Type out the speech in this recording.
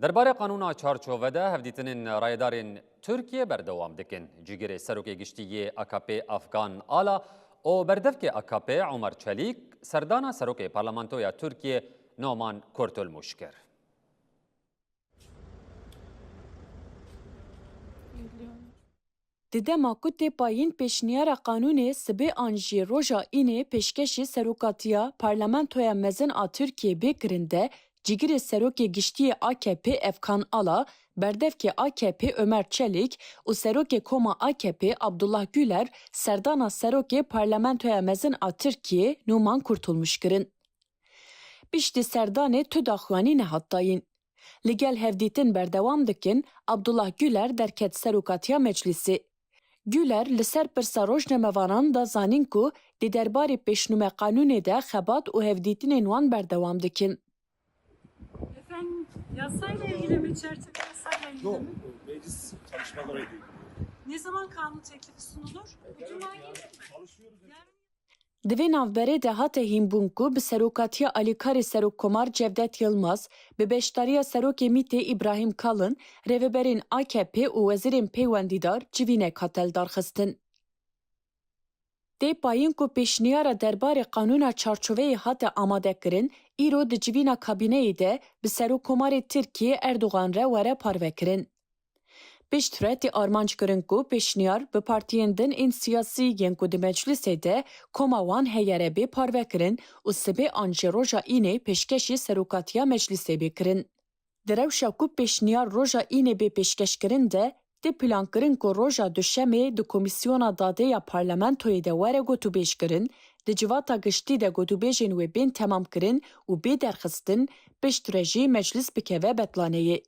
درباره قانونا چارچوبه ده هفدیتنین رایدارین ترکیه بردوام دکن جگر سروک گشتی AKP افغان آلا او بردفک AKP عمر چلیک سردانا سروک پارلمانتویا ترکیه نومان کرتولموش کرد. Di dema ku tê payîn pêşniyara qanûnê sibê an jî roja înê pêşkêşî serokatiya Parlamentoya Mezin a Tirkiye bêkirin de cigirê serokê giştiyê AKP Efkan Ala, berdevkê AKP Ömer Çelik û serokê Koma AKP Abdullah Güler serdana serokê Parlamentoya Mezin a Tirkiye Numan Kurtulmuş kirin. Piştî serdanê tu daxuyanî nehattayîn. Li gel hevdîtin berdewam dikin, Abdullah Güler derket serokatiya meclisê. Güler li ser pirsa rojnamevanan da zanîn ku di derbarê pêşnûme qanûnê de xebat û hevdîtinên wan berdewam dikin. Efendim yasayla ilgili mi, çerçeve yasayla ilgili Yok, mi? meclis çalışmaları ilgili. Ne zaman kanun teklifi sunulur? Bu cuma gelir mi? Çalışıyoruz. Di vê navberê de hate hînbûn ku bi serokatiya alîkarê Serokkomar Cevdet Yılmaz, bi beşdariya serokê Mîtê İbrahim Kalın, rêveberên AKP û wezîrên peywendîdar civînek hat darxistin. Tê payîn ku pêşniyara derbarê qanûna çarçoveyê hate amadekirin, îro di civîna kabîneyê de bi Serokkomarê Tirkiye Erdogan re were parvekirin. Piştre tê armanc kirin ku pêşniyar bi partiyên din ên siyasî yên ku di meclisê de koma wan heyere bê parvekirin û sibê an ji roja înê pêşkêşî serokatiya meclisê bêkirin. Di rewşa ku pêşniyar roja înê bê pêşkêşkirin de tê plankirin ku roja duşemê di Komîsyona Dadeya Parlamentoyê de were gotûbêjkirin, di civata giştî de gotûbêjên wê bên temamkirin û bê derxistin, piştre jî meclis bikeve betlaneyê.